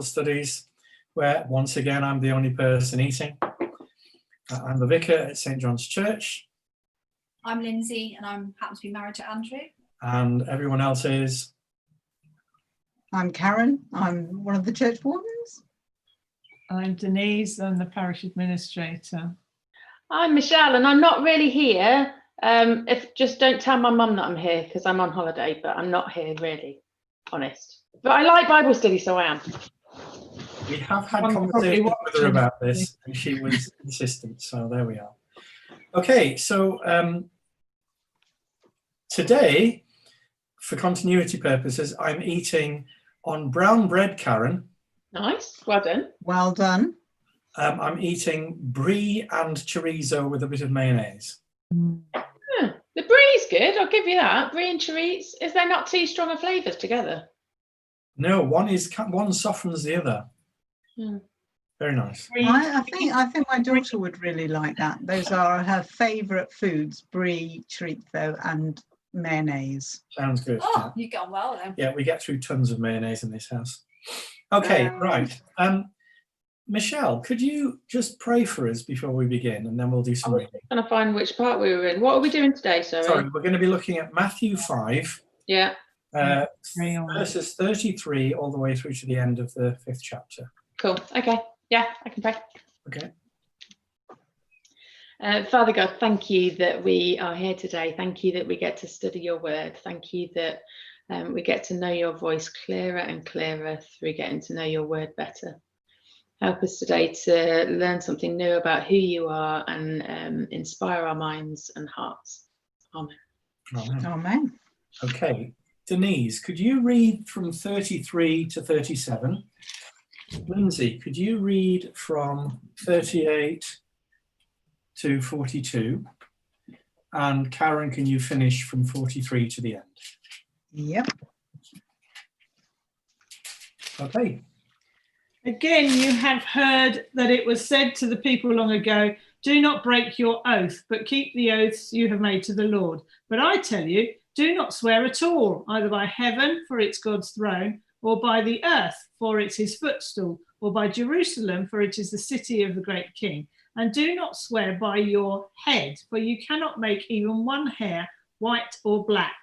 Studies, where once again I'm the only person eating. I'm the vicar at St John's Church. I'm Lindsay, and I happen to be married to Andrew. And everyone else is? I'm Karen. I'm one of the church wardens. I'm Denise. I'm the parish administrator. I'm Michelle, and I'm not really here. If just don't tell my mum that I'm here because I'm on holiday, but I'm not here really, honest. But I like Bible study, so I am. We have had conversations with her about this, and she was insistent. So there we are. Okay, so today, for continuity purposes, I'm eating on brown bread, Karen. Nice, well done. Well done. I'm eating brie and chorizo with a bit of mayonnaise. Yeah, the brie's good, I'll give you that. Brie and chorizo, is there not too strong of flavours together? No, one softens the other. Very nice. I think my daughter would really like that. Those are her favourite foods: brie, chorizo, and mayonnaise. Sounds good. Oh, you've gone well then. Yeah, we get through tons of mayonnaise in this house. Okay, right. Michelle, could you just pray for us before we begin, and then we'll do some reading. I'm trying to find which part we were in. What are we doing today, Sorry, we're going to be looking at Matthew 5, Yeah. verses 33 all the way through to the end of the 5th chapter. Cool. Okay. Yeah, I can pray. Okay. Father God, thank you that we are here today. Thank you that we get to study your word. Thank you that we get to know your voice clearer and clearer through getting to know your word better. Help us today to learn something new about who you are and inspire our minds and hearts. Amen. Amen. Amen. Okay. Denise, could you read from 33 to 37? Lindsay, could you read from 38 to 42? And Karen, can you finish from 43 to the end? Yep. Okay. Again, you have heard that it was said to the people long ago, do not break your oath, but keep the oaths you have made to the Lord. But I tell you, do not swear at all, either by heaven, for it's God's throne, or by the earth, for it's his footstool, or by Jerusalem, for it is the city of the great king. And do not swear by your head, for you cannot make even one hair white or black.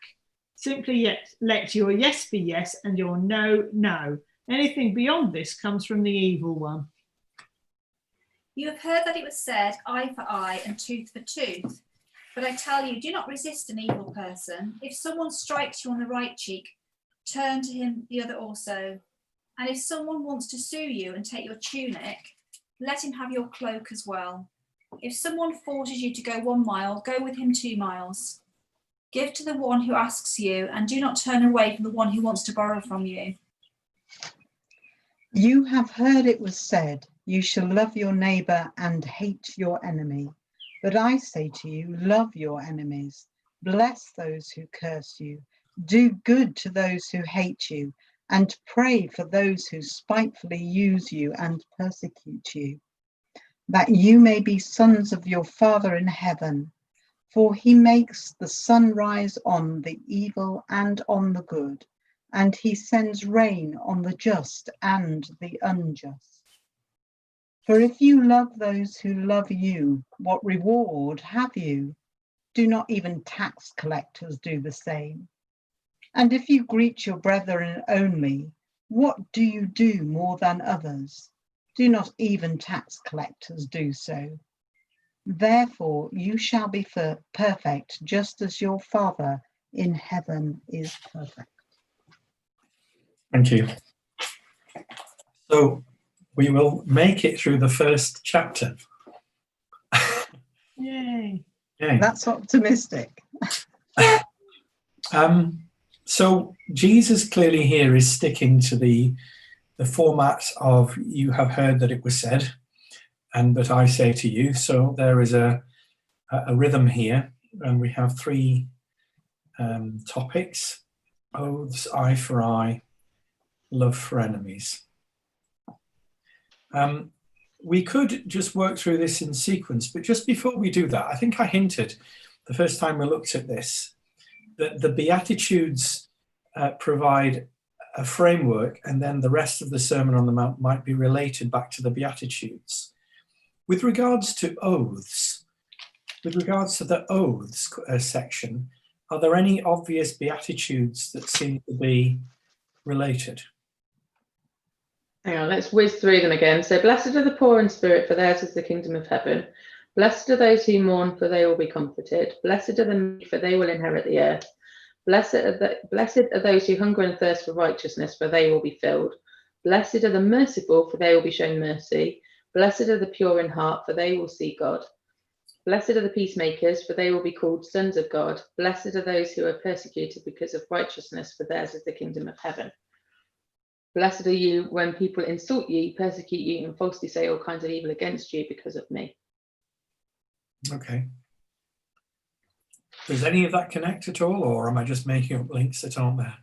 Simply let your yes be yes and your no, no. Anything beyond this comes from the evil one. You have heard that it was said, eye for eye and tooth for tooth. But I tell you, do not resist an evil person. If someone strikes you on the right cheek, turn to him the other also. And if someone wants to sue you and take your tunic, let him have your cloak as well. If someone forces you to go 1 mile, go with him 2 miles. Give to the one who asks you, and do not turn away from the one who wants to borrow from you. You have heard it was said, you shall love your neighbour and hate your enemy. But I say to you, love your enemies, bless those who curse you, do good to those who hate you, and pray for those who spitefully use you and persecute you, that you may be sons of your Father in heaven. For he makes the sun rise on the evil and on the good, and he sends rain on the just and the unjust. For if you love those who love you, what reward have you? Do not even tax collectors do the same? And if you greet your brethren only, what do you do more than others? Do not even tax collectors do so? Therefore you shall be perfect, just as your Father in heaven is perfect. Thank you. So we will make it through the first chapter. Yay. Yay. That's optimistic. So Jesus clearly here is sticking to the format of you have heard that it was said, and but I say to you. So there is a rhythm here, and we have 3 topics: oaths, eye for eye, love for enemies. We could just work through this in sequence, but just before we do that, I think I hinted the first time we looked at this that the Beatitudes provide a framework, and then the rest of the Sermon on the Mount might be related back to the Beatitudes. With regards to oaths, with regards to the oaths section, are there any obvious Beatitudes that seem to be related? Hang on, let's whiz through them again. So, blessed are the poor in spirit, for theirs is the kingdom of heaven. Blessed are those who mourn, for they will be comforted. Blessed are the meek, for they will inherit the earth. Blessed are those who hunger and thirst for righteousness, for they will be filled. Blessed are the merciful, for they will be shown mercy. Blessed are the pure in heart, for they will see God. Blessed are the peacemakers, for they will be called sons of God. Blessed are those who are persecuted because of righteousness, for theirs is the kingdom of heaven. Blessed are you when people insult you, persecute you, and falsely say all kinds of evil against you because of me. Okay. Does any of that connect at all, or am I just making up links that aren't there?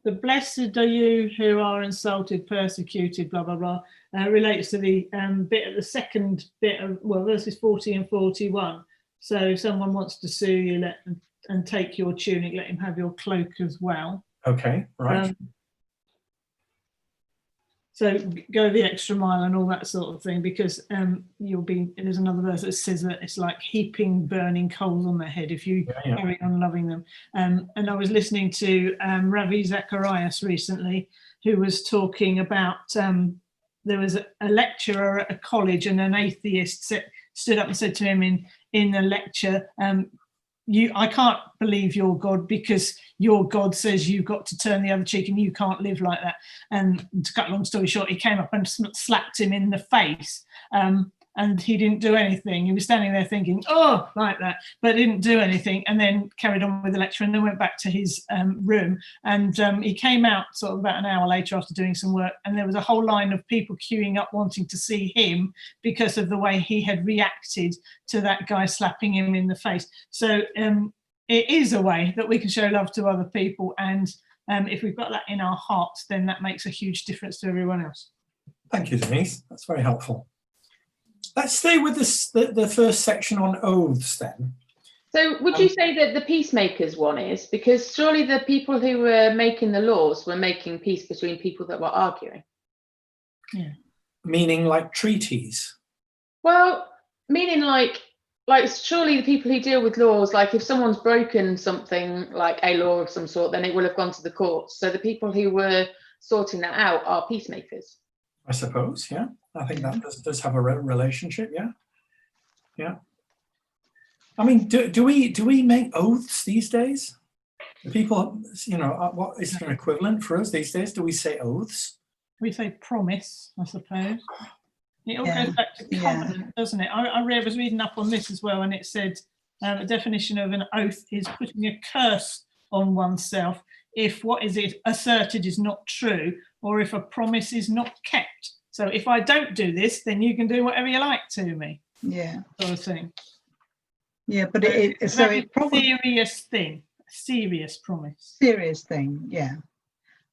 The blessed are you who are insulted, persecuted, blah, blah, blah, relates to the bit of the second bit of, well, verses 40 and 41. So if someone wants to sue you and take your tunic, let him have your cloak as well. Okay, right. So go the extra mile and all that sort of thing, because there's another verse that says that it's like heaping burning coals on their head if you carry on loving them. And I was listening to Ravi Zacharias recently, who was talking about, there was a lecturer at a college, and an atheist stood up and said to him in the lecture, I can't believe your God because your God says you've got to turn the other cheek and you can't live like that. And to cut a long story short, he came up and slapped him in the face. And he didn't do anything. He was standing there thinking, oh, like that, but didn't do anything, and then carried on with the lecture, and then went back to his room. And he came out sort of about an hour later after doing some work, and there was a whole line of people queuing up wanting to see him because of the way he had reacted to that guy slapping him in the face. So it is a way that we can show love to other people, and if we've got that in our hearts, then that makes a huge difference to everyone else. Thank you, Denise. That's very helpful. Let's stay with the first section on oaths then. So would you say that the peacemakers one is? Because surely the people who were making the laws were making peace between people that were arguing. Yeah. Meaning like treaties? Well, meaning like surely the people who deal with laws, like if someone's broken something like a law of some sort, then it will have gone to the courts. So the people who were sorting that out are peacemakers. I suppose, yeah. I think that does have a relationship, yeah. Yeah. I mean, do we make oaths these days? Do people, what is an equivalent for us these days? Do we say oaths? We say promise, I suppose. It all goes back to covenant, doesn't it? I was reading up on this as well, and it said a definition of an oath is putting a curse on oneself if what is asserted is not true, or if a promise is not kept. So if I don't do this, then you can do whatever you like to me. Yeah. Sort of thing. Yeah, but it's a probably serious thing, a serious promise. Serious thing, yeah.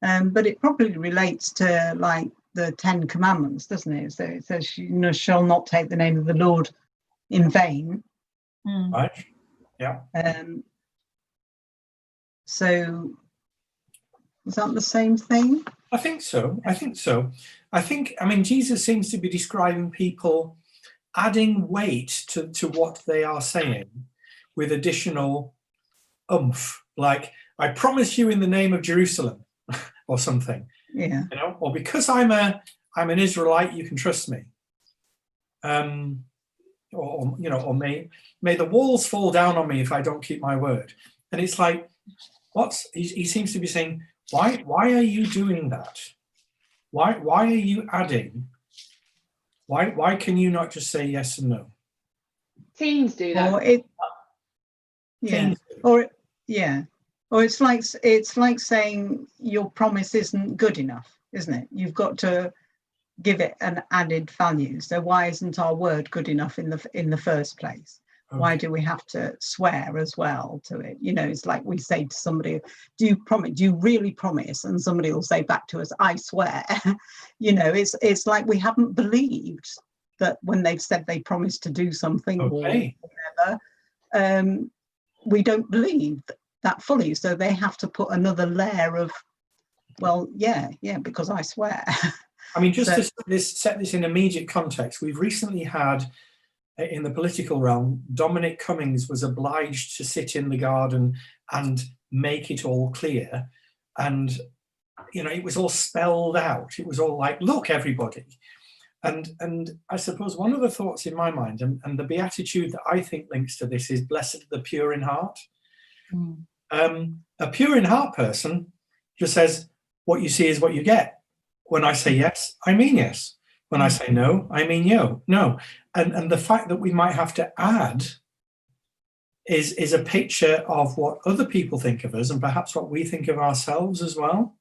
But it probably relates to like the 10 Commandments, doesn't it? So it says, you shall not take the name of the Lord in vain. Right. Yeah. So is that the same thing? I think so. I mean, Jesus seems to be describing people adding weight to what they are saying with additional oomph, like, I promise you in the name of Jerusalem or something. Yeah. Or because I'm an Israelite, you can trust me. Or may the walls fall down on me if I don't keep my word. And it's like, he seems to be saying, why are you doing that? Why are you adding? Why can you not just say yes and no? Teens do that. Or it's like saying your promise isn't good enough, isn't it? You've got to give it an added value. So why isn't our word good enough in the first place? Okay. Why do we have to swear as well to it? It's like we say to somebody, do you really promise? And somebody will say back to us, I swear. It's like we haven't believed that when they've said they promised to do something or whatever, we don't believe that fully. So they have to put another layer of, well, yeah, because I swear. I mean, just So- to set this in immediate context, we've recently had, in the political realm, Dominic Cummings was obliged to sit in the garden and make it all clear. And, you know, it was all spelled out. It was all like, look, everybody. And I suppose one of the thoughts in my mind, and the beatitude that I think links to this, is blessed are the pure in heart. A pure in heart person just says, what you see is what you get. When I say yes, I mean yes. When I say no, I mean no. And the fact that we might have to add is a picture of what other people think of us and perhaps what we think of ourselves as well.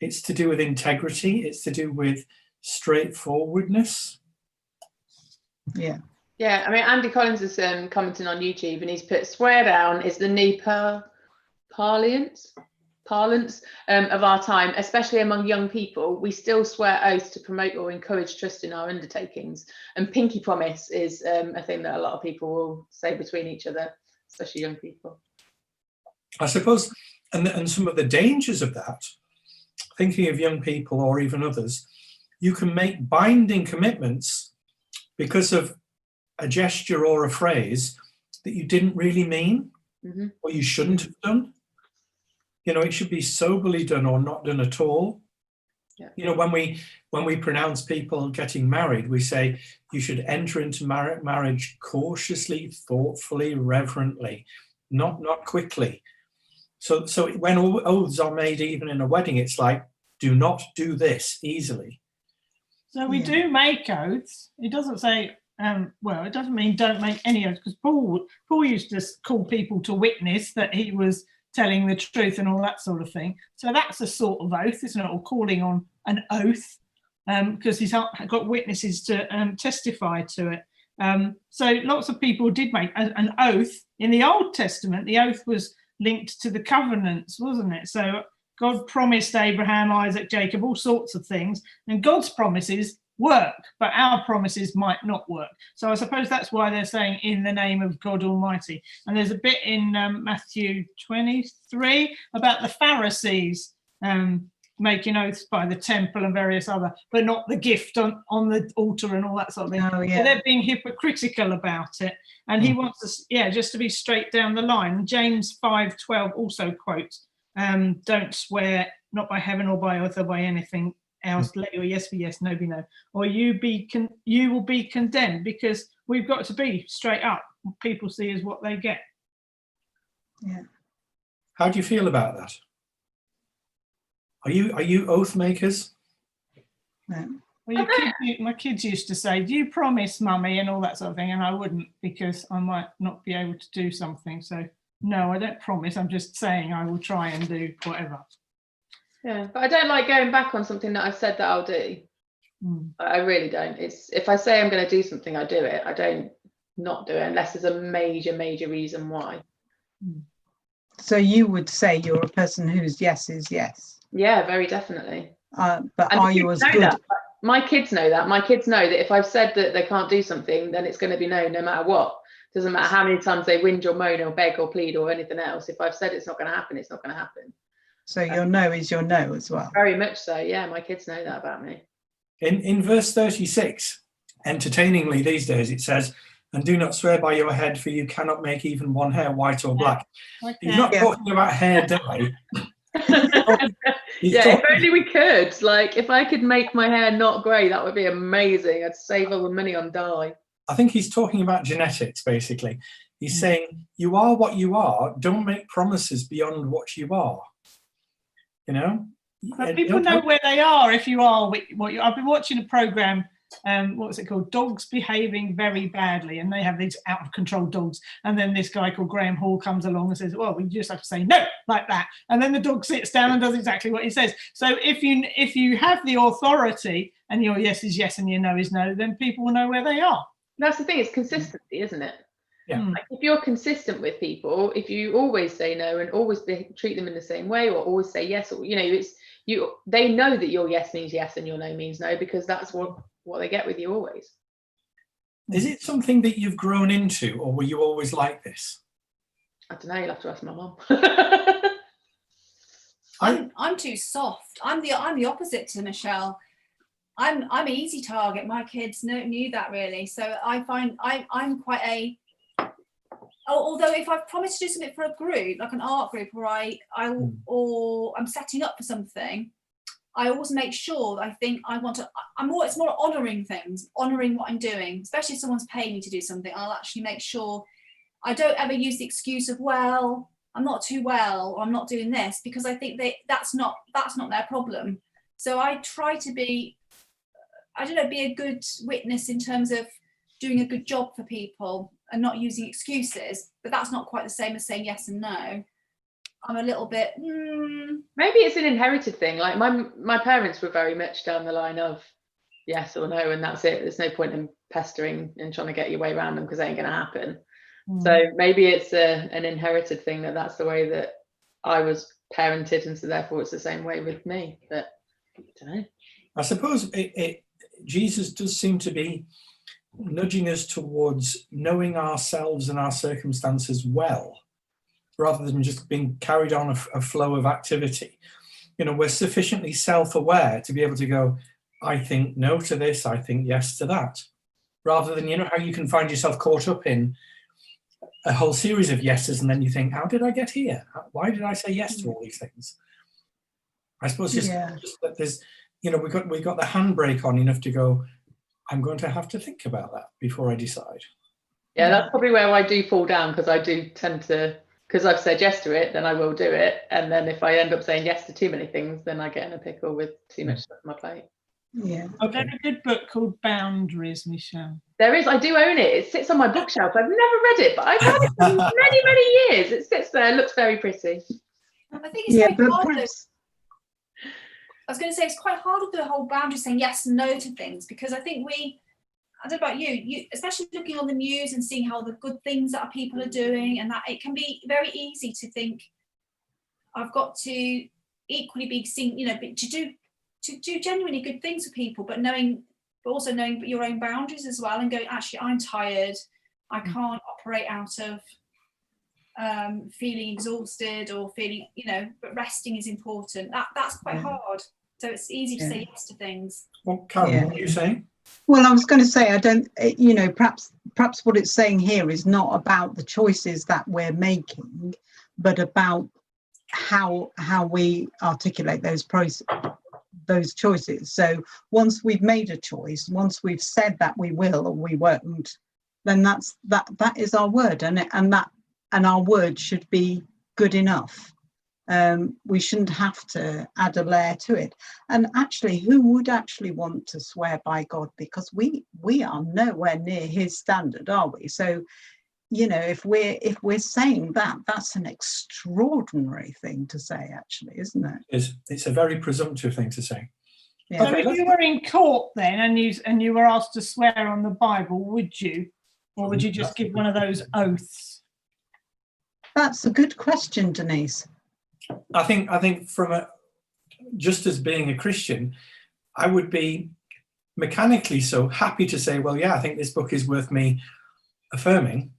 It's to do with integrity. It's to do with straightforwardness. Yeah. Yeah, I mean, Andy Collins is commenting on YouTube, and he's put swear down is the new parlance of our time, especially among young people. We still swear oaths to promote or encourage trust in our undertakings. And pinky promise is a thing that a lot of people will say between each other, especially young people. I suppose, and some of the dangers of that, thinking of young people or even others, you can make binding commitments because of a gesture or a phrase that you didn't really mean, or you shouldn't have done. You know, it should be soberly done or not done at all. Yeah. You know, when we pronounce people getting married, we say you should enter into marriage cautiously, thoughtfully, reverently, not quickly. So when oaths are made even in a wedding, it's like, do not do this easily. So we do make oaths. It doesn't say, well, it doesn't mean don't make any oaths, because Paul used to call people to witness that he was telling the truth and all that sort of thing. So that's a sort of oath, isn't it? Or calling on an oath, because he's got witnesses to testify to it. So lots of people did make an oath. In the Old Testament, the oath was linked to the covenants, wasn't it? So God promised Abraham, Isaac, Jacob, all sorts of things, and God's promises work, but our promises might not work. So I suppose that's why they're saying in the name of God Almighty. And there's a bit in Matthew 23 about the Pharisees making oaths by the temple and various other, but not the gift on the altar and all that sort of thing. Oh, yeah. So they're being hypocritical about it. And he wants us, just to be straight down the line. James 5:12 also quotes, don't swear, not by heaven or by earth or by anything else. Let your yes be yes, no be no, or you will be condemned. Because we've got to be straight up. What people see is what they get. Yeah. How do you feel about that? Are you oath makers? No. Well, my kids used to say, do you promise, mummy, and all that sort of thing, and I wouldn't, because I might not be able to do something. So no, I don't promise. I'm just saying I will try and do whatever. Yeah, but I don't like going back on something that I've said that I'll do. I really don't. It's if I say I'm going to do something, I do it. I don't not do it unless there's a major reason why. So you would say you're a person whose yes is yes. Yeah, very definitely. But And are the you kids as know good? that. My kids know that. My kids know that if I've said that they can't do something, then it's going to be no matter what. Doesn't matter how many times they whinge or moan or beg or plead or anything else. If I've said it's not going to happen, it's not going to happen. So your no is your no as well. Very much so. Yeah, my kids know that about me. In verse 36, entertainingly these days, it says, and do not swear by your head, for you cannot make even one hair white or black. Okay. He's not talking about hair dye. Yeah, if only we could. Like, if I could make my hair not grey, that would be amazing. I'd save all the money on dye. I think he's talking about genetics, basically. He's saying, you are what you are. Don't make promises beyond what you are. You know? But people know where they are if you are what you. I've been watching a program. What was it called? Dogs Behaving Very Badly, and they have these out of control dogs. And then this guy called Graham Hall comes along and says, "Well, we just have to say no like that." And then the dog sits down and does exactly what he says. So if you have the authority and your yes is yes and your no is no, then people will know where they are. That's the thing. It's consistency, isn't it? Yeah. Like if you're consistent with people, if you always say no and always treat them in the same way, or always say yes, or they know that your yes means yes and your no means no, because that's what they get with you always. Is it something that you've grown into, or were you always like this? I don't know, you'll have to ask my mum. I'm too soft. I'm the opposite to Michelle. I'm an easy target. My kids knew that really. So I find I'm quite a. Although if I've promised to do something for a group, like an art group, or or I'm setting up for something, I always make sure that I think I want to. It's more honouring things, honouring what I'm doing. Especially if someone's paying me to do something, I'll actually make sure I don't ever use the excuse of, well, I'm not too well, or I'm not doing this, because I think that's not their problem. So I try to be, I don't know, be a good witness in terms of doing a good job for people and not using excuses. But that's not quite the same as saying yes and no. I'm a little bit. Maybe it's an inherited thing. Like my parents were very much down the line of yes or no, and that's it. There's no point in pestering and trying to get your way around them because it ain't going to happen. So maybe it's an inherited thing that's the way that I was parented, and so therefore it's the same way with me. But I don't know. I suppose Jesus does seem to be nudging us towards knowing ourselves and our circumstances well, rather than just being carried on a flow of activity. We're sufficiently self-aware to be able to go, I think no to this, I think yes to that, rather than, how you can find yourself caught up in a whole series of yeses, and then you think, how did I get here? Why did I say yes to all these things? I suppose just that there's, we got the handbrake on enough to go, I'm going to have to think about that before I decide. Yeah, that's probably where I do fall down, because I do tend to, because I've said yes to it, then I will do it. And then if I end up saying yes to too many things, then I get in a pickle with too much stuff on my plate. Yeah. Okay. There's a good book called Boundaries, Michelle. There is. I do own it. It sits on my bookshelf. I've never read it, but I've had it for many, many years. It sits there. It looks very pretty. I think it's quite hard. I was going to say it's quite hard with the whole boundary, saying yes and no to things, because I think I don't know about you, especially looking on the news and seeing how the good things that people are doing, and that it can be very easy to think I've got to equally be seen, to do genuinely good things for people, but also knowing your own boundaries as well, and going, actually, I'm tired, I can't operate out of feeling exhausted or feeling, but resting is important. That's quite hard. So it's easy to say yes to things. Well, Karen, what are you saying? Well, I was going to say, I don't, perhaps what it's saying here is not about the choices that we're making, but about how we articulate those choices. So once we've made a choice, once we've said that we will or we won't, then that is our word, and our word should be good enough. We shouldn't have to add a layer to it. And actually, who would actually want to swear by God? Because we are nowhere near his standard, are we? So, if we're saying that, that's an extraordinary thing to say, actually, isn't it? It's a very presumptive thing to say. Yeah. So if you were in court then and you were asked to swear on the Bible, would you? Or would you just give one of those oaths? That's a good question, Denise. I think from just as being a Christian, I would be mechanically so happy to say, well, yeah, I think this book is worth me affirming,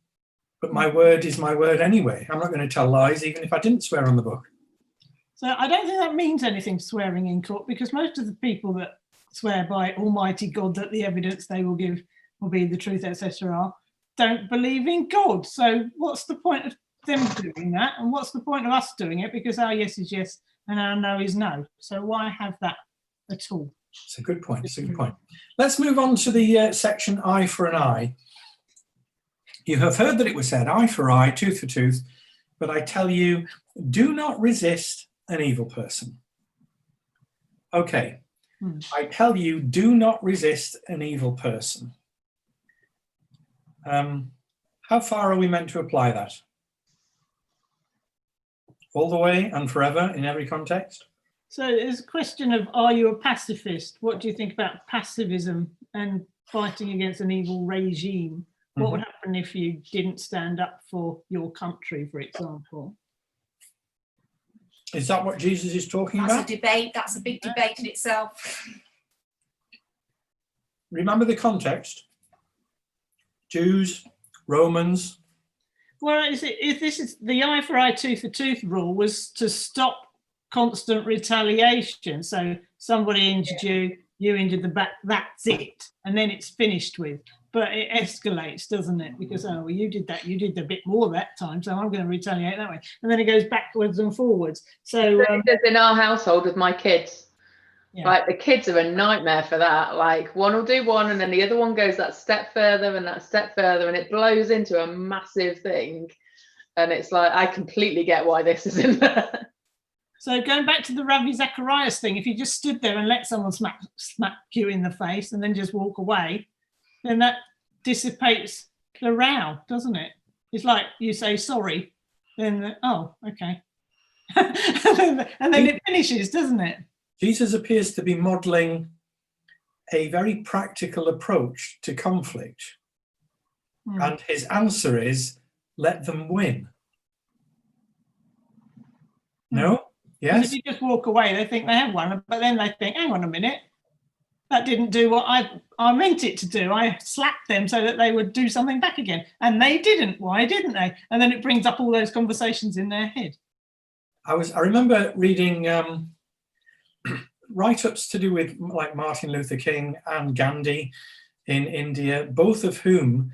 but my word is my word anyway. I'm not going to tell lies, even if I didn't swear on the book. So I don't think that means anything, swearing in court, because most of the people that swear by Almighty God that the evidence they will give will be the truth, etc., don't believe in God. So what's the point of them doing that, and what's the point of us doing it? Because our yes is yes and our no is no. So why have that at all? It's a good point. Let's move on to the section eye for an eye. You have heard that it was said, eye for eye, tooth for tooth, but I tell you, do not resist an evil person. Okay, I tell you, do not resist an evil person. How far are we meant to apply that? All the way and forever in every context? So there's a question of, are you a pacifist? What do you think about pacifism and fighting against an evil regime? What would happen if you didn't stand up for your country, for example? Is that what Jesus is talking about? That's a debate. That's a big debate in itself. Remember the context. Jews, Romans, Well, if this is the eye for eye, tooth for tooth rule was to stop constant retaliation. So somebody injured you, you injured the back, that's it. And then it's finished with. But it escalates, doesn't it? Because, oh, well, you did that, you did a bit more that time, so I'm going to retaliate that way. And then it goes backwards and forwards. So in our household with my kids, yeah. like the kids are a nightmare for that. Like one will do one and then the other one goes that step further and that step further, and it blows into a massive thing. And it's like, I completely get why this is in there. So going back to the Ravi Zacharias thing, if you just stood there and let someone smack you in the face and then just walk away, then that dissipates the row, doesn't it? It's like you say sorry, then oh, okay. and then it finishes, doesn't it? Jesus appears to be modeling a very practical approach to conflict. And his answer is, let them win. No? Yes? If you just walk away, they think they have won, but then they think, hang on a minute, that didn't do what I meant it to do. I slapped them so that they would do something back again. And they didn't. Why didn't they? And then it brings up all those conversations in their head. I remember reading write-ups to do with like Martin Luther King and Gandhi in India, both of whom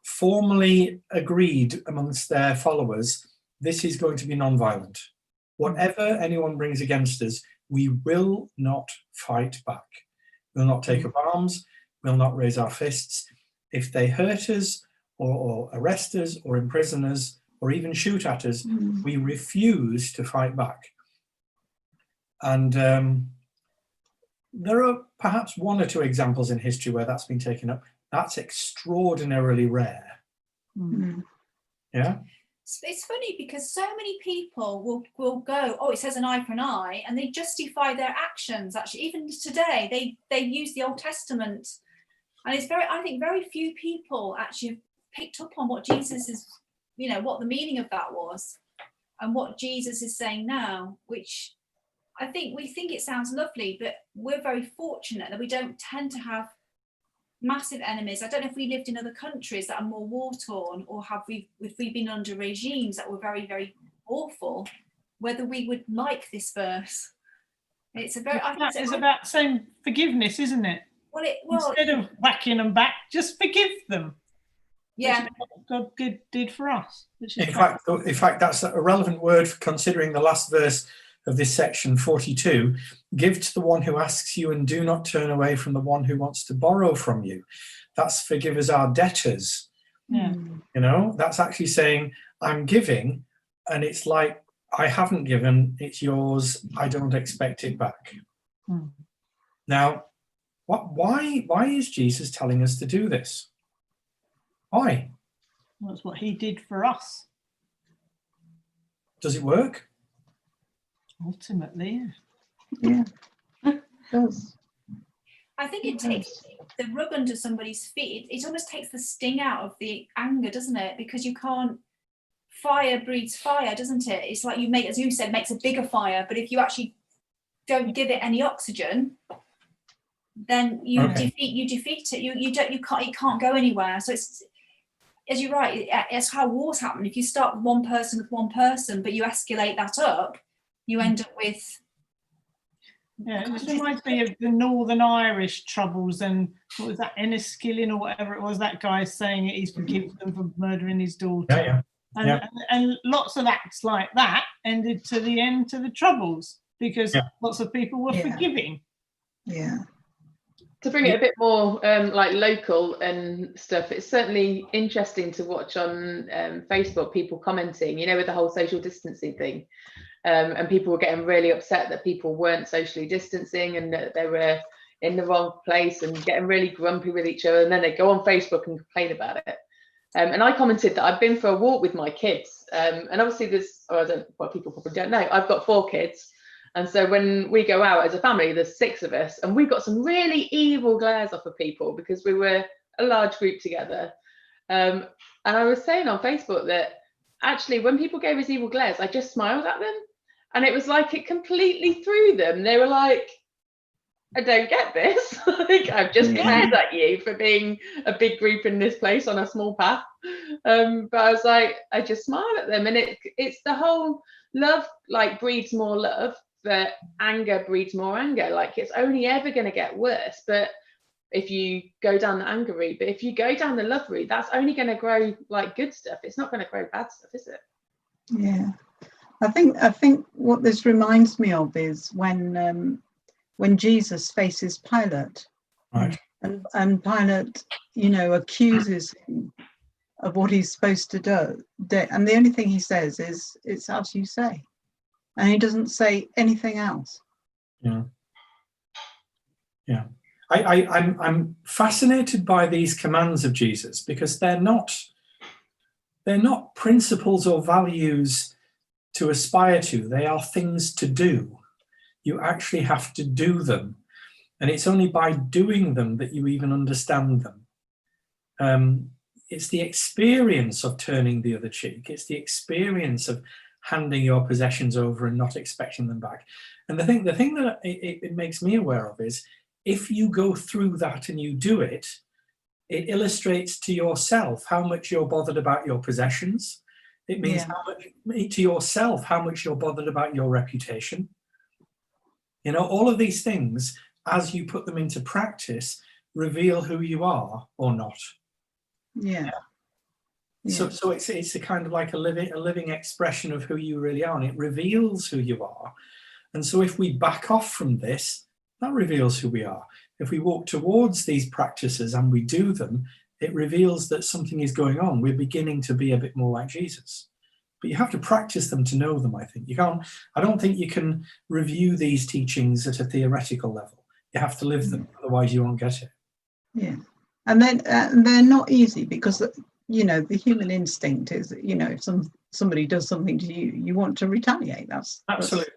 formally agreed amongst their followers, this is going to be non-violent. Whatever anyone brings against us, we will not fight back. We'll not take up arms. We'll not raise our fists. If they hurt us or arrest us or imprison us or even shoot at us, we refuse to fight back. And there are perhaps one or two examples in history where that's been taken up. That's extraordinarily rare. Yeah. It's funny because so many people will go, oh, it says an eye for an eye, and they justify their actions. Actually, even today, they use the Old Testament, and it's I think very few people actually have picked up on what Jesus is, what the meaning of that was, and what Jesus is saying now. Which I think we think it sounds lovely, but we're very fortunate that we don't tend to have massive enemies. I don't know if we lived in other countries that are more war-torn, or if we've been under regimes that were very, very awful, whether we would like this verse. It's about saying forgiveness, isn't it? Well, instead of whacking them back, just forgive them. Yeah. God did for us. In fact, that's a relevant word for considering the last verse of this section 42. Give to the one who asks you, and do not turn away from the one who wants to borrow from you. That's forgive us our debtors. Yeah. That's actually saying I'm giving, and it's like I haven't given, it's yours, I don't expect it back. Now, why is Jesus telling us to do this? Why? Well, that's what he did for us. Does it work? Ultimately, yeah. It does. I think it takes the rug under somebody's feet. It almost takes the sting out of the anger, doesn't it? Because you can't. Fire breeds fire, doesn't it? It's like as you said, makes a bigger fire. But if you actually don't give it any oxygen, then you defeat it. You can't go anywhere. So it's, as you're right, it's how wars happen. If you start with one person, but you escalate that up, you end up with. Yeah, it just reminds me of the Northern Irish troubles, and what was that, Enniskillen or whatever it was, that guy saying he's forgiven them for murdering his daughter. And lots of acts like that ended to the troubles, because lots of people were forgiving. Yeah. To bring it a bit more like local and stuff, it's certainly interesting to watch on Facebook, people commenting, with the whole social distancing thing. And people were getting really upset that people weren't socially distancing and that they were in the wrong place and getting really grumpy with each other. And then they go on Facebook and complain about it. And I commented that I've been for a walk with my kids. And obviously people probably don't know, I've got 4 kids. And so when we go out as a family, there's 6 of us, and we got some really evil glares off of people because we were a large group together. And I was saying on Facebook that actually when people gave us evil glares, I just smiled at them. And it was like it completely threw them. They were like, I don't get this. Like, I've just glared at you for being a big group in this place on a small path. But I was like, I just smile at them, and it's the whole love like breeds more love, but anger breeds more anger. Like, it's only ever going to get worse. But if you go down the anger route, but if you go down the love route, that's only going to grow like good stuff. It's not going to grow bad stuff, is it? Yeah, I think what this reminds me of is when Jesus faces Pilate, Right. and Pilate, accuses him of what he's supposed to do, and the only thing he says is, "It's as you say," and he doesn't say anything else. Yeah. I'm fascinated by these commands of Jesus, because they're not principles or values to aspire to. They are things to do. You actually have to do them, and it's only by doing them that you even understand them. It's the experience of turning the other cheek. It's the experience of handing your possessions over and not expecting them back. And the thing that it makes me aware of is, if you go through that and you do it, it illustrates to yourself how much you're bothered about your possessions. It means how much to yourself, how much you're bothered about your reputation. All of these things, as you put them into practice, reveal who you are or not. Yeah. So it's a kind of like a living expression of who you really are, and it reveals who you are. And so if we back off from this, that reveals who we are. If we walk towards these practices and we do them, it reveals that something is going on. We're beginning to be a bit more like Jesus. But you have to practice them to know them, I think. I don't think you can review these teachings at a theoretical level. You have to live them, otherwise you won't get it. Yeah. And then they're not easy, because the human instinct is, if somebody does something to you, you want to retaliate. That's Absolutely.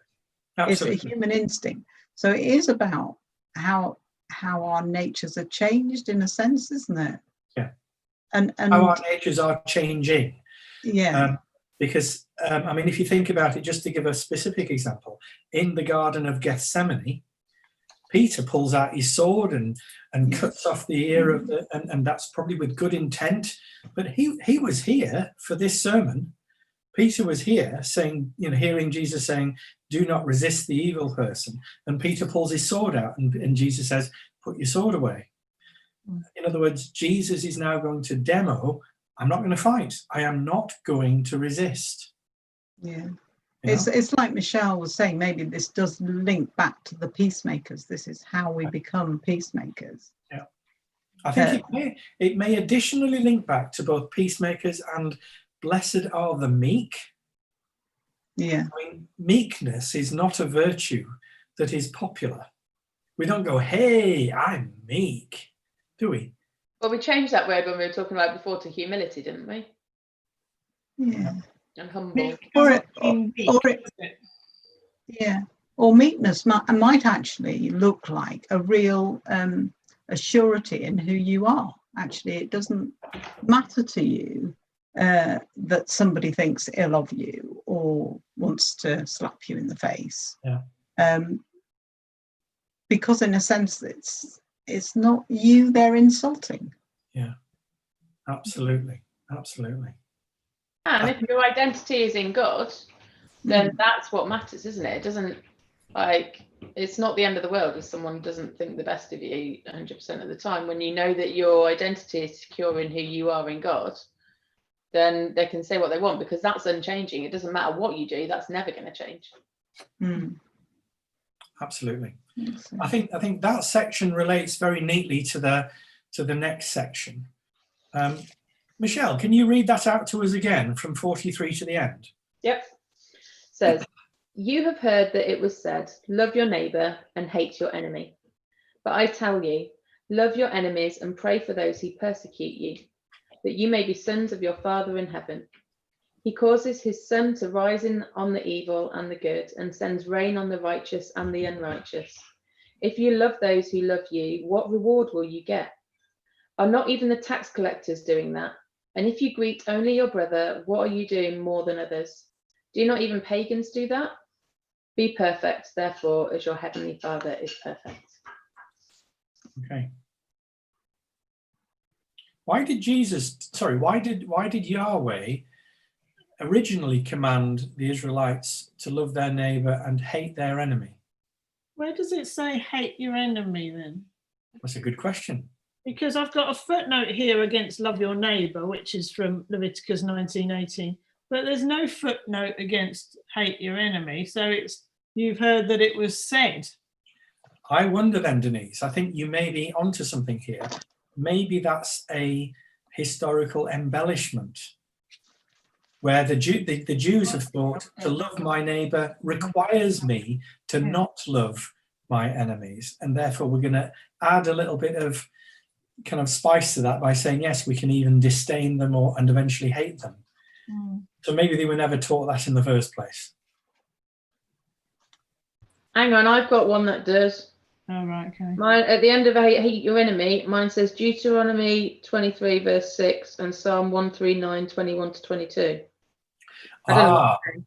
It's a human instinct. So it is about how our natures are changed, in a sense, isn't it? Yeah. And how our natures are changing. Yeah. Because if you think about it, just to give a specific example, in the Garden of Gethsemane, Peter pulls out his sword and cuts off the ear of and that's probably with good intent. But he was here for this sermon. Peter was here saying, hearing Jesus saying, "Do not resist the evil person." And Peter pulls his sword out, and Jesus says, "Put your sword away." In other words, Jesus is now going to demo, I'm not going to fight. I am not going to resist. Yeah. It's like Michelle was saying, maybe this does link back to the peacemakers. This is how we become peacemakers. Yeah. I think it may additionally link back to both peacemakers and blessed are the meek. Yeah. Meekness is not a virtue that is popular. We don't go, "Hey, I'm meek," do we? Well, we changed that word when we were talking about before to humility, didn't we? Yeah. And humble. Or meekness might actually look like a real a surety in who you are. Actually, it doesn't matter to you that somebody thinks ill of you or wants to slap you in the face. Yeah. Because in a sense, it's not you they're insulting. Yeah. Absolutely. And if your identity is in God, then that's what matters, isn't it? It doesn't, it's not the end of the world if someone doesn't think the best of you 100% of the time. When you know that your identity is secure in who you are in God, then they can say what they want, because that's unchanging. It doesn't matter what you do, that's never going to change. Absolutely. I think that section relates very neatly to the next section. Michelle, can you read that out to us again from 43 to the end? Yep. Says, "You have heard that it was said, 'Love your neighbour and hate your enemy.' But I tell you, love your enemies and pray for those who persecute you, that you may be sons of your Father in heaven. He causes his sun to rise on the evil and the good, and sends rain on the righteous and the unrighteous. If you love those who love you, what reward will you get? Are not even the tax collectors doing that? And if you greet only your brother, what are you doing more than others? Do not even pagans do that? Be perfect, therefore, as your heavenly Father is perfect." Okay. Why did Yahweh originally command the Israelites to love their neighbor and hate their enemy? Where does it say hate your enemy then? That's a good question. Because I've got a footnote here against love your neighbour, which is from Leviticus 19:18, but there's no footnote against hate your enemy. So you've heard that it was said. I wonder then, Denise, I think you may be onto something here. Maybe that's a historical embellishment where the Jews have thought to love my neighbor requires me to not love my enemies. And therefore we're going to add a little bit of kind of spice to that by saying, yes, we can even disdain them and eventually hate them. So maybe they were never taught that in the first place. Hang on, I've got one that does. Oh, right, okay. Mine, at the end of hate your enemy, mine says Deuteronomy 23 verse 6 and Psalm 139, 21 to 22. I don't know what to say.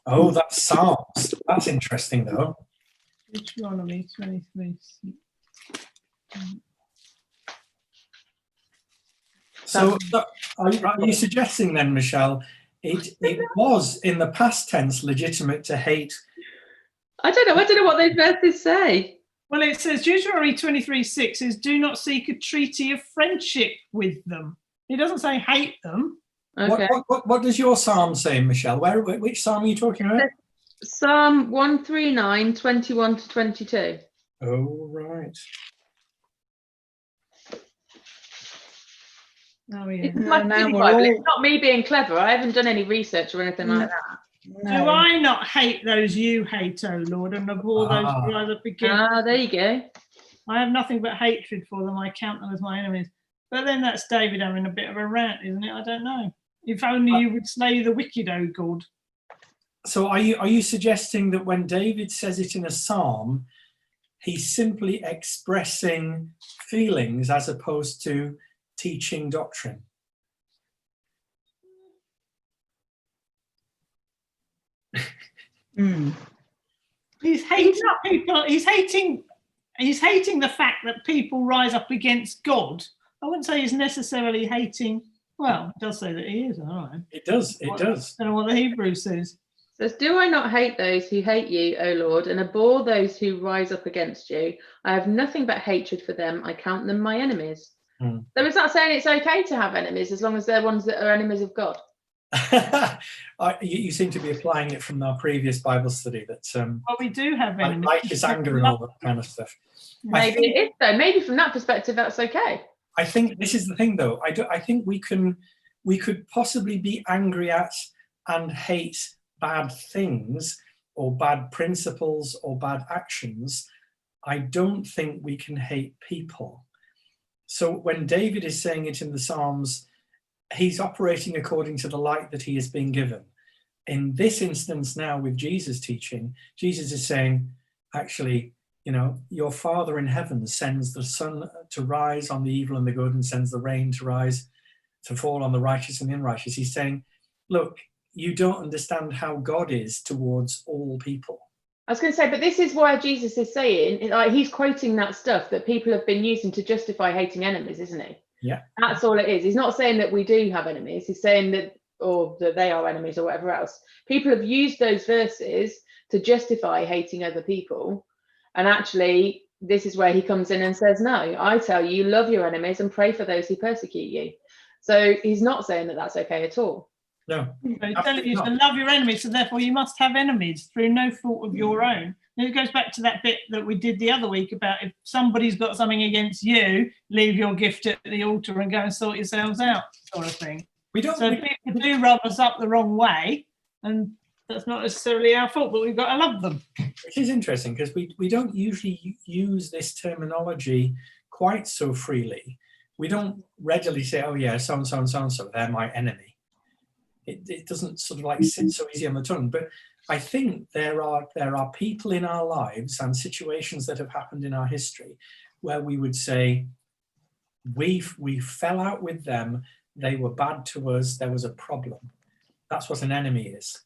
Oh, that's Psalms. That's interesting, though. Deuteronomy 23. So are you suggesting then, Michelle, it was in the past tense legitimate to hate? I don't know what those verses say. Well, it says Deuteronomy 23:6 is do not seek a treaty of friendship with them. It doesn't say hate them. Okay. What does your psalm say, Michelle? Which psalm are you talking about? Psalm 139, 21 to 22. Oh, right. Oh, yeah. It's my study Bible. It's not me being clever. I haven't done any research or anything like that. No. Do I not hate those you hate, O Lord, and abhor those who rise up against? There you go. I have nothing but hatred for them. I count them as my enemies. But then that's David having a bit of a rant, isn't it? I don't know. If only you would slay the wicked, O God. So are you suggesting that when David says it in a psalm, he's simply expressing feelings as opposed to teaching doctrine? He's hating people. He's hating the fact that people rise up against God. I wouldn't say he's necessarily hating. Well, it does say that he is. All right. It does. It does. I don't know what the Hebrew says. It says, do I not hate those who hate you, O Lord, and abhor those who rise up against you? I have nothing but hatred for them. I count them my enemies. So is that saying it's okay to have enemies as long as they're ones that are enemies of God? You seem to be applying it from our previous Bible study. That well, we do have enemies. Like his anger and all that kind of stuff. Maybe it is though. Maybe from that perspective, that's okay. I think this is the thing, though. I think we could possibly be angry at and hate bad things or bad principles or bad actions. I don't think we can hate people. So when David is saying it in the Psalms, he's operating according to the light that he is being given. In this instance now with Jesus teaching, Jesus is saying, actually, your Father in heaven sends the sun to rise on the evil and the good and sends the rain to fall on the righteous and the unrighteous. He's saying, look, you don't understand how God is towards all people. I was going to say, but this is why Jesus is saying, he's quoting that stuff that people have been using to justify hating enemies, isn't he? Yeah. That's all it is. He's not saying that we do have enemies. He's saying that they are enemies or whatever else. People have used those verses to justify hating other people. And actually, this is where he comes in and says, no, I tell you, love your enemies and pray for those who persecute you. So he's not saying that that's okay at all. No. So he's telling you to love your enemies, so therefore you must have enemies through no fault of your own. And it goes back to that bit that we did the other week about if somebody's got something against you, leave your gift at the altar and go and sort yourselves out, sort of thing. People do rub us up the wrong way, and that's not necessarily our fault, but we've got to love them. Which is interesting because we don't usually use this terminology quite so freely. We don't readily say, oh yeah, so-and-so and so-and-so, they're my enemy. It doesn't sort of like sit so easy on the tongue. But I think there are people in our lives and situations that have happened in our history where we would say, we fell out with them, they were bad to us, there was a problem. That's what an enemy is.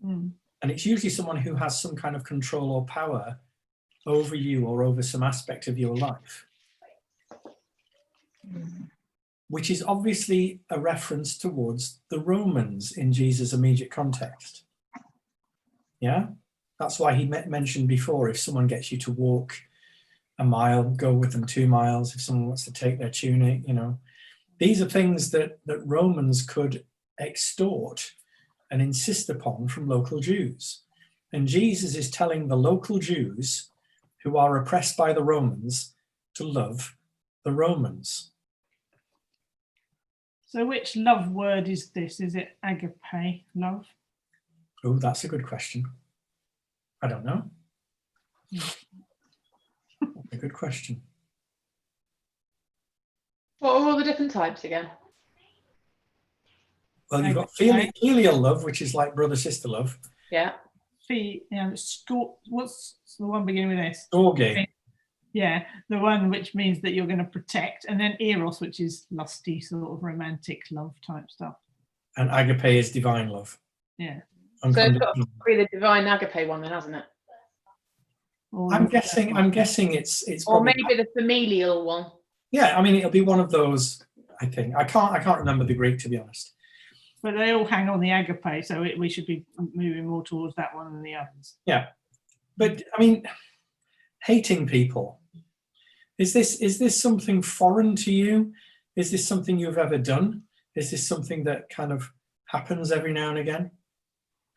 And it's usually someone who has some kind of control or power over you or over some aspect of your life. which is obviously a reference towards the Romans in Jesus' immediate context. Yeah, that's why he mentioned before, if someone gets you to walk a mile, go with them 2 miles. If someone wants to take their tunic, these are things that Romans could extort and insist upon from local Jews. And Jesus is telling the local Jews who are oppressed by the Romans to love the Romans. So which love word is this? Is it agape, love? Oh, that's a good question. I don't know. A good question. What are all the different types again? Well, you've got filial love, which is like brother-sister love. Yeah. What's the one beginning with S? Storge. Yeah, the one which means that you're going to protect, and then eros, which is lusty, sort of romantic love type stuff. And agape is divine love. Yeah. So it's got to be the divine agape one then, hasn't it? I'm guessing it's or maybe the familial one. Yeah, I mean it'll be one of those. I think I can't remember the Greek, to be honest. But they all hang on the agape, so we should be moving more towards that one than the others. Yeah, but I mean, hating people, is this something foreign to you? Is this something you've ever done? Is this something that kind of happens every now and again?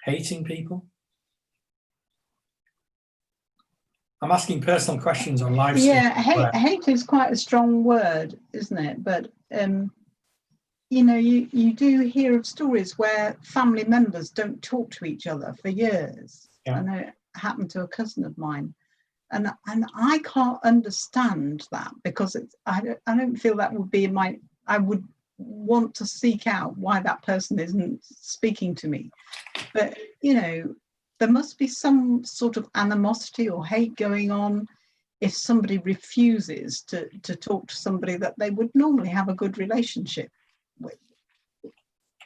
Hating people? I'm asking personal questions on live stream. Yeah, hate is quite a strong word, isn't it? But you do hear of stories where family members don't talk to each other for years. Yeah. I know it happened to a cousin of mine, and I can't understand that, because I don't feel that would be I would want to seek out why that person isn't speaking to me. But there must be some sort of animosity or hate going on if somebody refuses to talk to somebody that they would normally have a good relationship with.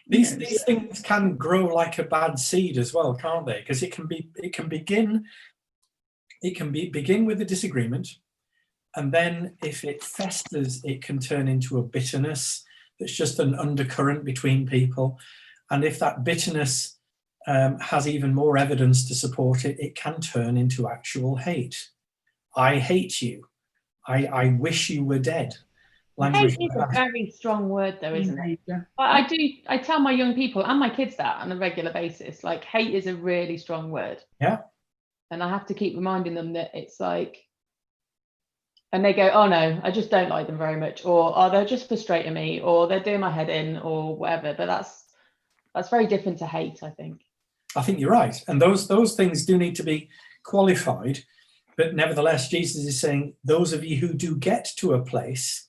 These things can grow like a bad seed as well, can't they? Because it can begin with a disagreement, and then if it festers, it can turn into a bitterness that's just an undercurrent between people. And if that bitterness has even more evidence to support it, it can turn into actual hate. I hate you. I wish you were dead. Hate is a very strong word, though, isn't it? I tell my young people and my kids that on a regular basis. Like, hate is a really strong word. Yeah. And I have to keep reminding them that it's like, and they go, oh no, I just don't like them very much, or oh, they're just frustrating me, or they're doing my head in, or whatever. But that's very different to hate, I think. I think you're right. And those things do need to be qualified. But nevertheless, Jesus is saying, those of you who do get to a place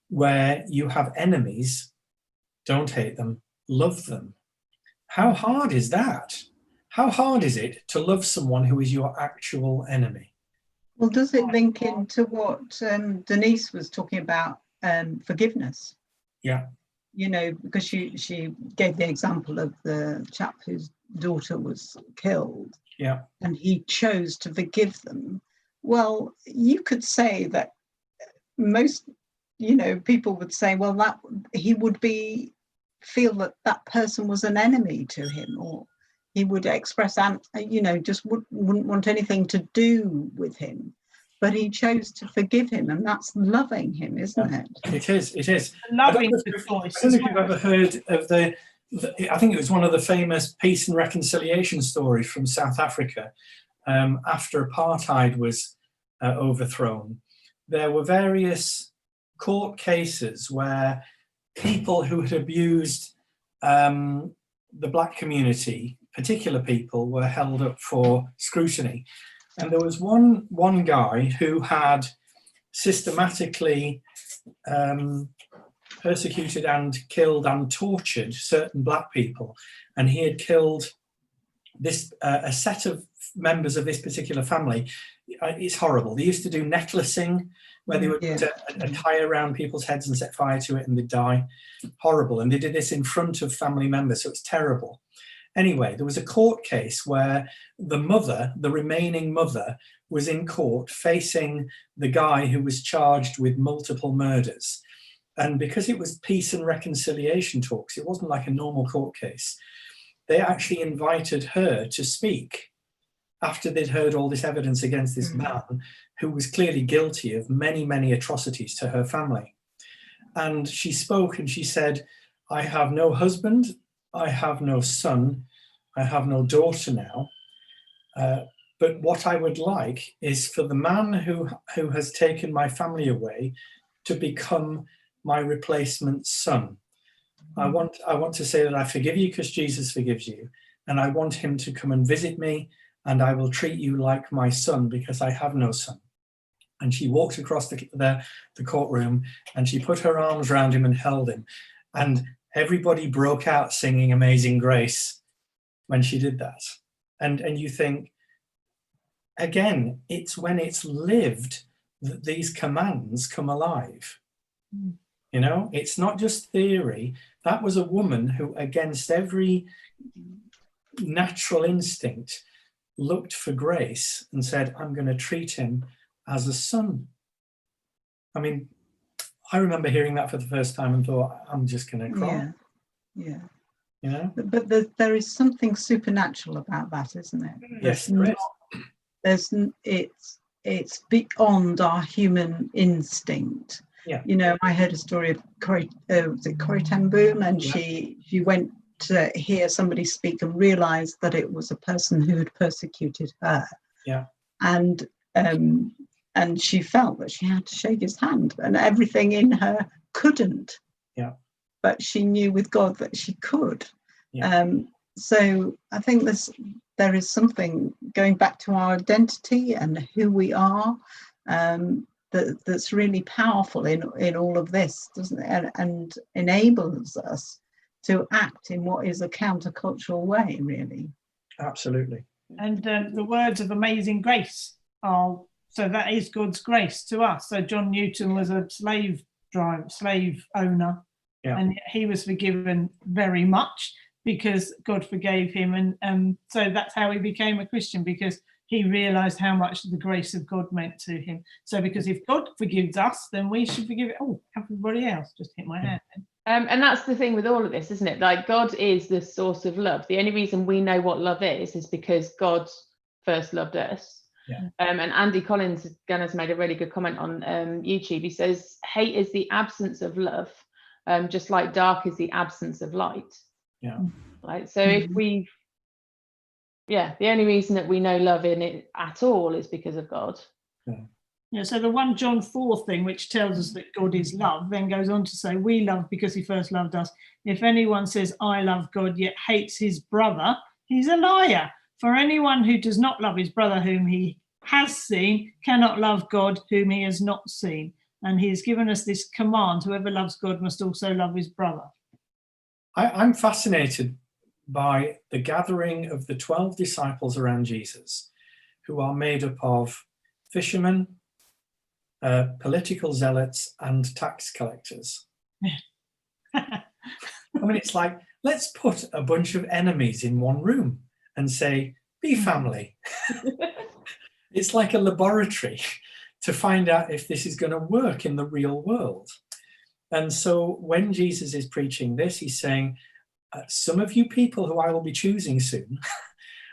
where you have enemies, don't hate them, love them. How hard is that? How hard is it to love someone who is your actual enemy? Well, does it link into what Denise was talking about, forgiveness? Yeah. Because she gave the example of the chap whose daughter was killed. Yeah. And he chose to forgive them. Well, you could say that most, people would say, well, that he would feel that person was an enemy to him, or he would express, just wouldn't want anything to do with him. But he chose to forgive him, and that's loving him, isn't it? It is. Loving I don't know if you've ever heard of I think it was one of the famous peace and reconciliation stories from South Africa. After apartheid was overthrown, there were various court cases where people who had abused the black community, particular people, were held up for scrutiny. And there was one guy who had systematically persecuted and killed and tortured certain black people. And he had killed a set of members of this particular family. It's horrible. They used to do necklacing, where they would put a tie around people's heads and set fire to it and they'd die. Horrible. And they did this in front of family members, so it's terrible. Anyway, there was a court case where the remaining mother, was in court facing the guy who was charged with multiple murders. And because it was peace and reconciliation talks, it wasn't like a normal court case. They actually invited her to speak after they'd heard all this evidence against this man who was clearly guilty of many, many atrocities to her family. And she spoke and she said, I have no husband, I have no son, I have no daughter now. But what I would like is for the man who has taken my family away to become my replacement son. I want to say that I forgive you because Jesus forgives you. And I want him to come and visit me, and I will treat you like my son because I have no son. And she walked across the courtroom and she put her arms around him and held him. And everybody broke out singing Amazing Grace when she did that. And you think, again, it's when it's lived that these commands come alive. You know, it's not just theory. That was a woman who, against every natural instinct, looked for grace and said, I'm going to treat him as a son. I mean, I remember hearing that for the first time and thought, I'm just going to cry. Yeah. You know? But there is something supernatural about that, isn't it? Yes, there is. It's beyond our human instinct. Yeah. You know, I heard a story of Corrie ten Boom, and she went to hear somebody speak and realised that it was a person who had persecuted her. Yeah. And she felt that she had to shake his hand, and everything in her couldn't. Yeah. But she knew with God that she could. Yeah. So I think there is something going back to our identity and who we are, that's really powerful in all of this, doesn't it? And enables us to act in what is a countercultural way, really. Absolutely. And the words of Amazing Grace are, so that is God's grace to us. So John Newton was a slave owner, and he was forgiven very much because God forgave him. And so that's how he became a Christian, because he realised how much the grace of God meant to him. So because if God forgives us, then we should forgive everybody else. Just hit my hand. And that's the thing with all of this, isn't it? Like, God is the source of love. The only reason we know what love is because God first loved us. Yeah. And Andy Collins again has made a really good comment on YouTube. He says, hate is the absence of love, just like dark is the absence of light. Yeah. Right. So if we, the only reason that we know love in it at all is because of God. Yeah, so the 1 John 4 thing, which tells us that God is love, then goes on to say, we love because he first loved us. If anyone says, I love God, yet hates his brother, he's a liar. For anyone who does not love his brother whom he has seen cannot love God whom he has not seen. And he has given us this command, whoever loves God must also love his brother. I'm fascinated by the gathering of the 12 disciples around Jesus, who are made up of fishermen, political zealots, and tax collectors. I mean, it's like, let's put a bunch of enemies in one room and say, be family. It's like a laboratory to find out if this is going to work in the real world. And so when Jesus is preaching this, he's saying, some of you people who I will be choosing soon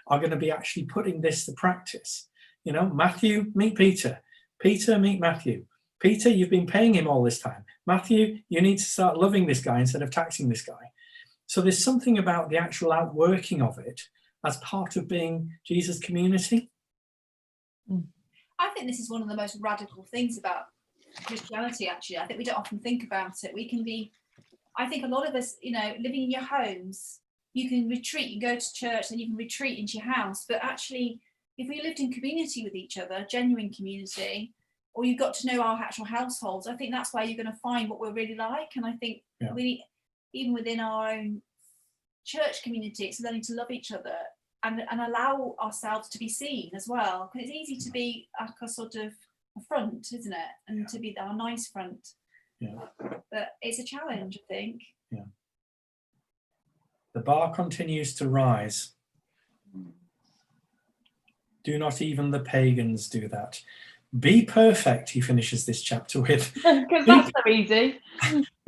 are going to be actually putting this to practice. You know, Matthew, meet Peter. Peter, meet Matthew. Peter, you've been paying him all this time. Matthew, you need to start loving this guy instead of taxing this guy. So there's something about the actual outworking of it as part of being Jesus' community. I think this is one of the most radical things about Christianity, actually. I think we don't often think about it. I think a lot of us, living in your homes, you can retreat, you go to church, then you can retreat into your house. But actually, if we lived in community with each other, genuine community, or you've got to know our actual households, I think that's where you're going to find what we're really like. And I think even within our own church community, it's learning to love each other and allow ourselves to be seen as well. Because it's easy to be like a sort of a front, isn't it? And to be our nice front. Yeah. But it's a challenge, I think. Yeah. The bar continues to rise. Do not even the pagans do that. Be perfect, he finishes this chapter with. Because that's so easy.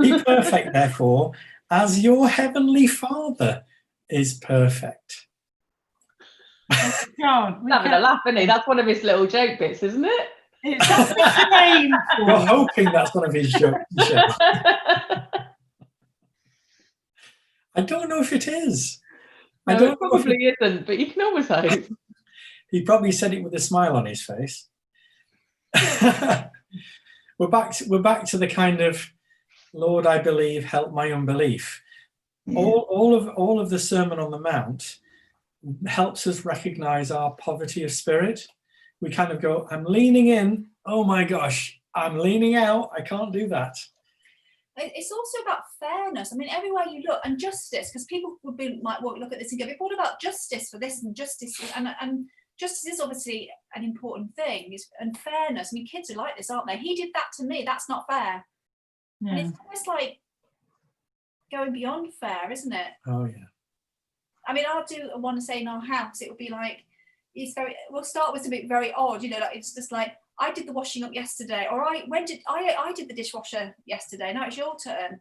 Be perfect, therefore, as your heavenly Father is perfect. God, we He's having a can't- laugh, isn't he? That's one of his little joke bits, isn't it? It's something to aim We're for. hoping that's one of his jokes. Michelle. I don't know if it is. I No, don't it know if probably isn't, but you can always hope. he probably said it with a smile on his face. We're back to the kind of, Lord, I believe, help my unbelief. Yeah. All of the Sermon on the Mount helps us recognize our poverty of spirit. We kind of go, I'm leaning in. Oh my gosh, I'm leaning out. I can't do that. It's also about fairness. I mean, everywhere you look, and justice, because people might look at this and go, "What about justice for this and justice?" And justice is obviously an important thing, and fairness. I mean, kids are like this, aren't they? He did that to me. That's not fair. And Yeah. it's almost like going beyond fair, isn't it? Oh yeah. I mean, I'll do a one say in our house. It would be like, we'll start with something very odd, like it's just like, I did the washing up yesterday, or I did the dishwasher yesterday. Now it's your turn.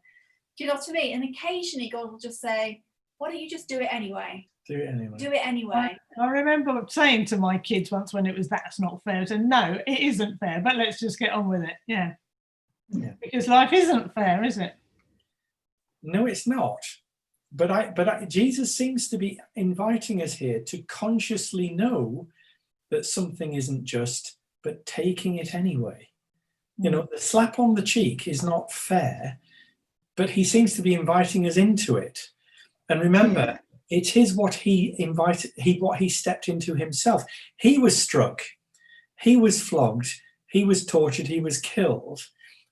Do you know what I mean? And occasionally God will just say, why don't you just do it anyway? Do it anyway. Do it anyway. I remember saying to my kids once when it was, that's not fair. I said, no, it isn't fair, but let's just get on with it. Yeah. Yeah. Because life isn't fair, is it? No, it's not. But Jesus seems to be inviting us here to consciously know that something isn't just, but taking it anyway. You know, the slap on the cheek is not fair, but he seems to be inviting us into it. And remember, it is what what he stepped into himself. He was struck, he was flogged, he was tortured, he was killed.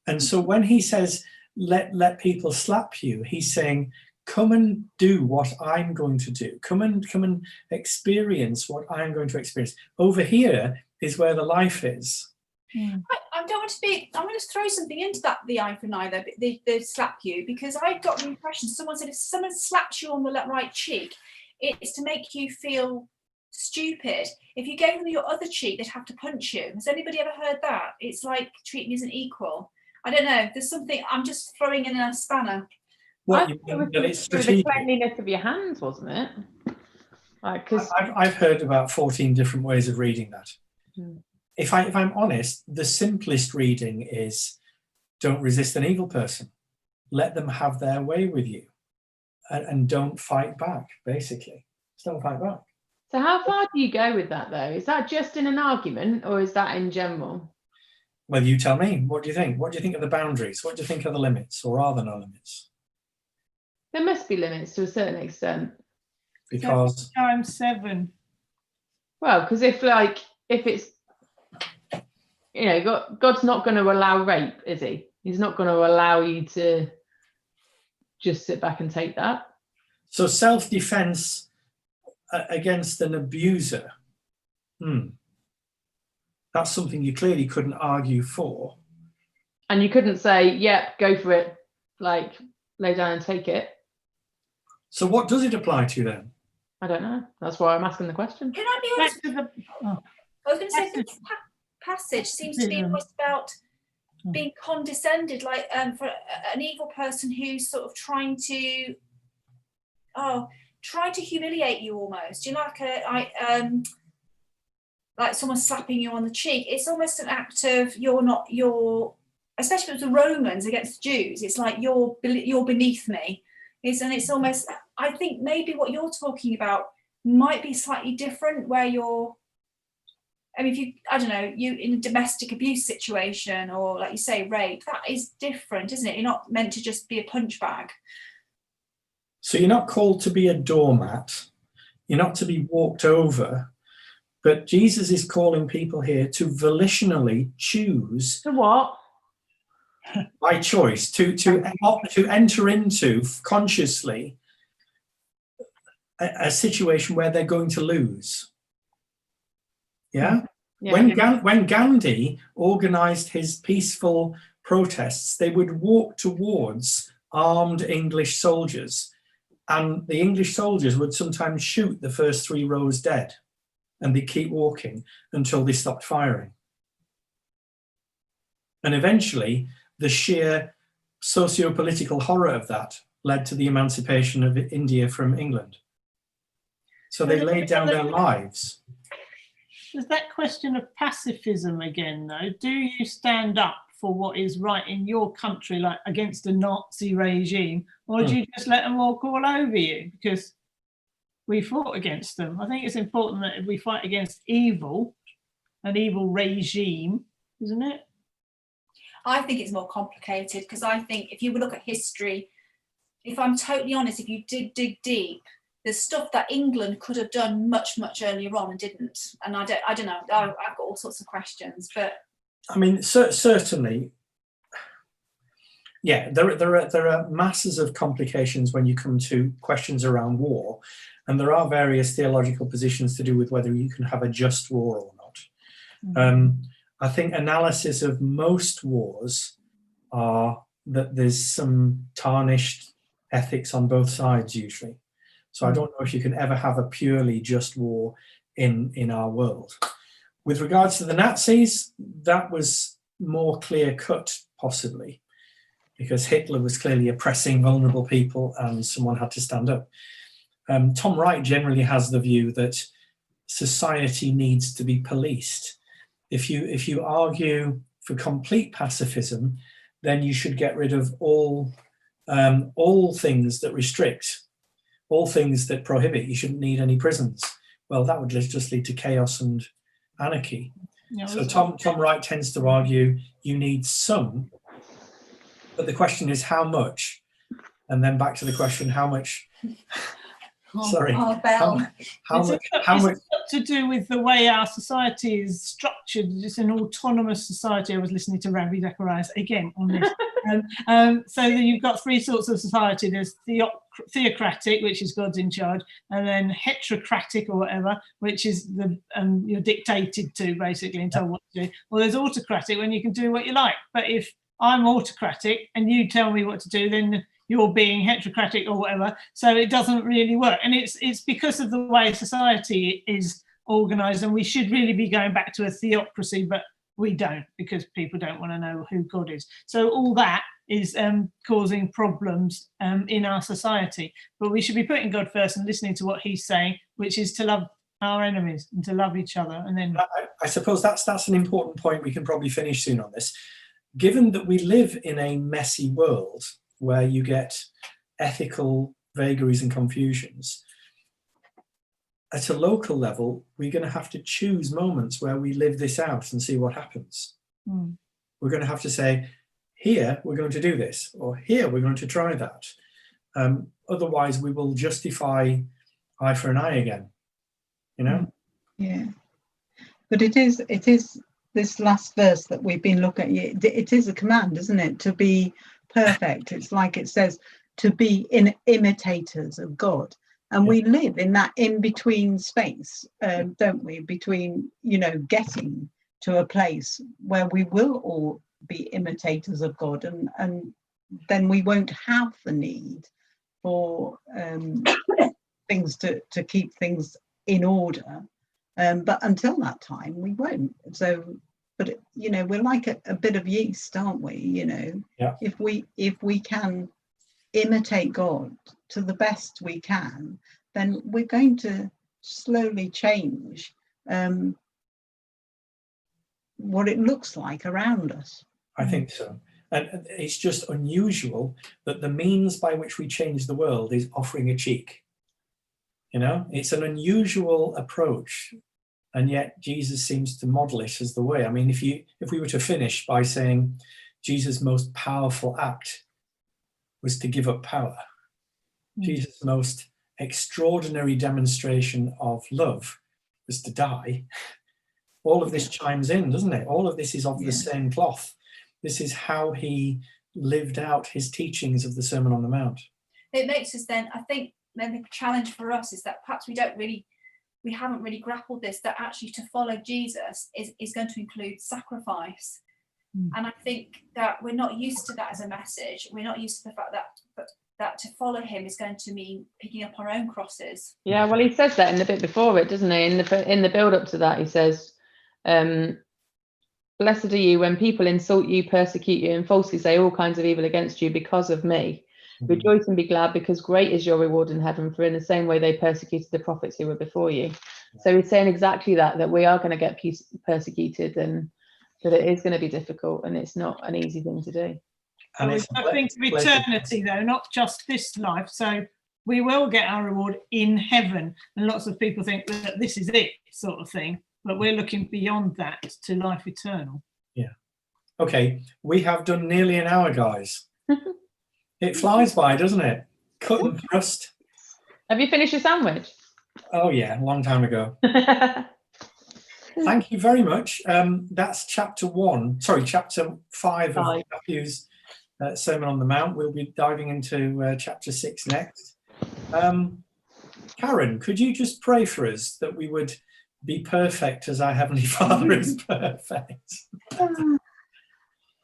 And so when he says, let people slap you, he's saying, come and do what I'm going to do. Come and experience what I'm going to experience. Over here is where the life is. I don't want to be. I'm going to throw something into that. The eye for an eye, though. They slap you, because I got the impression someone said if someone slaps you on the right cheek, it's to make you feel stupid. If you gave them your other cheek, they'd have to punch you. Has anybody ever heard that? It's like treating isn't equal. I don't know. There's something. I'm just throwing in a spanner. What I you thought it mean, that was it's through the strategic. cleanliness of your hands, wasn't it? Like, because I've heard about 14 different ways of reading that. Hmm. If I'm honest, the simplest reading is, don't resist an evil person. Let them have their way with you, and don't fight back. Basically, just don't fight back. so how far do you go with that though? Is that just in an argument or is that in general? Well, you tell me. What do you think? What do you think of the boundaries? What do you think of the limits, or are there no limits? There must be limits to a certain extent. Because Times 7. Well, because if it's, God's not going to allow rape, is he? He's not going to allow you to just sit back and take that. so self-defense against an abuser. That's something you clearly couldn't argue for. And you couldn't say, yeah, go for it, like lay down and take it. So what does it apply to then? I don't know. That's why I'm asking the question. Can I be Back honest? to the, I was going to say this passage seems to be almost about being condescended, like for an evil person who's sort of trying to humiliate you almost. You know, like someone slapping you on the cheek. It's almost an act of especially with the Romans against the Jews. It's like you're beneath me. It's almost. I think maybe what you're talking about might be slightly different, where you're. I mean, you in a domestic abuse situation, or like you say, rape, that is different, isn't it? You're not meant to just be a punch bag. So you're not called to be a doormat. You're not to be walked over. But Jesus is calling people here to volitionally choose. So what? By choice, to enter into consciously a situation where they're going to lose. Yeah? Yeah. When Gandhi organized his peaceful protests, they would walk towards armed English soldiers, and the English soldiers would sometimes shoot the first 3 rows dead, and they keep walking until they stopped firing. And eventually, the sheer socio-political horror of that led to the emancipation of India from England. So they laid down their lives. There's that question of pacifism again, though. Do you stand up for what is right in your country, like against a Nazi regime, or do you just let them walk all over you? Because we fought against them. I think it's important that if we fight against evil, an evil regime, isn't it? I think it's more complicated, because I think if you look at history, if I'm totally honest, if you dig deep, there's stuff that England could have done much earlier on and didn't. And I don't know. I've got all sorts of questions, but I mean, certainly, yeah, there are masses of complications when you come to questions around war, and there are various theological positions to do with whether you can have a just war or not. I think analysis of most wars are that there's some tarnished ethics on both sides usually. So I don't know if you can ever have a purely just war in our world. With regards to the Nazis, that was more clear cut, possibly, because Hitler was clearly oppressing vulnerable people and someone had to stand up. Tom Wright generally has the view that society needs to be policed. If you argue for complete pacifism, then you should get rid of all things that restrict, all things that prohibit. You shouldn't need any prisons. Well, that would just lead to chaos and anarchy. Yeah, So Tom Wright tends to argue you need some, but the question is how much, and then back to the question how much. Sorry, how much? It's got to do with the way our society is structured. It's an autonomous society. I was listening to Ravi Zacharias again on this. So you've got three sorts of society. There's theocratic, which is God's in charge, and then heterocratic or whatever, which is the you're dictated to basically and told what to do. Well, there's autocratic when you can do what you like. But if I'm autocratic and you tell me what to do, then you're being heterocratic or whatever. So it doesn't really work. And it's because of the way society is organised, and we should really be going back to a theocracy, but we don't, because people don't want to know who God is. So all that is causing problems in our society. But we should be putting God first and listening to what he's saying, which is to love our enemies and to love each other. And then I suppose that's an important point. We can probably finish soon on this. Given that we live in a messy world where you get ethical vagaries and confusions, at a local level, we're going to have to choose moments where we live this out and see what happens. We're going to have to say, here, we're going to do this, or here, we're going to try that. Otherwise, we will justify eye for an eye again, you know? Yeah. But it is this last verse that we've been looking at. It is a command, isn't it, to be perfect. It's like it says to be imitators of God, and we live in that in-between space, don't we, between getting to a place where we will all be imitators of God, and then we won't have the need for things to keep things in order, but until that time we won't. So but we're like a bit of yeast, aren't we? Yeah. If we can imitate God to the best we can, then we're going to slowly change what it looks like around us. I think so. And it's just unusual that the means by which we change the world is offering a cheek. It's an unusual approach. And yet Jesus seems to model it as the way. I mean, if we were to finish by saying Jesus' most powerful act was to give up power, Jesus' most extraordinary demonstration of love was to die, all of this chimes in, doesn't it? All of this is of the same cloth. This is how he lived out his teachings of the Sermon on the Mount. It makes us then, I think, then the challenge for us is that perhaps we haven't really grappled this, that actually to follow Jesus is going to include sacrifice. And I think that we're not used to that as a message. We're not used to the fact that to follow him is going to mean picking up our own crosses. Yeah, well, he says that in the bit before it, doesn't he? In the build up to that, he says, Blessed are you when people insult you, persecute you, and falsely say all kinds of evil against you because of me. Rejoice and be glad, because great is your reward in heaven, for in the same way they persecuted the prophets who were before you. So he's saying exactly that we are going to get persecuted, and that it is going to be difficult, and it's not an easy thing to do. And We're hoping to eternity, though, not just this life. So we will get our reward in heaven. And lots of people think that this is it, sort of thing. But we're looking beyond that to life eternal. Yeah. Okay, we have done nearly an hour, guys. It flies by, doesn't it? Cut and thrust. Have you finished your sandwich? Oh yeah, a long time ago. Thank you very much. That's chapter 5 of Matthew's Sermon on the Mount. We'll be diving into chapter 6 next. Karen, could you just pray for us that we would be perfect as our Heavenly Father is perfect?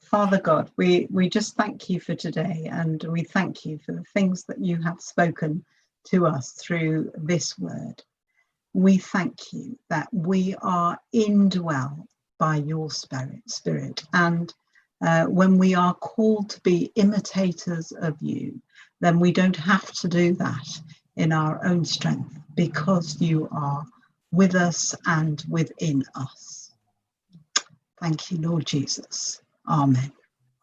Father God, we just thank you for today, and we thank you for the things that you have spoken to us through this word. We thank you that we are indwelled by your spirit, and when we are called to be imitators of you, then we don't have to do that in our own strength, because you are with us and within us. Thank you, Lord Jesus. Amen.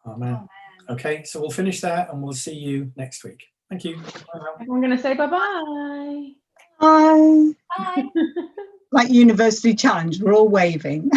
Amen. Okay, so we'll finish there and we'll see you next week. Thank you. I'm going to say bye-bye. Bye. Bye. Like University Challenge, we're all waving.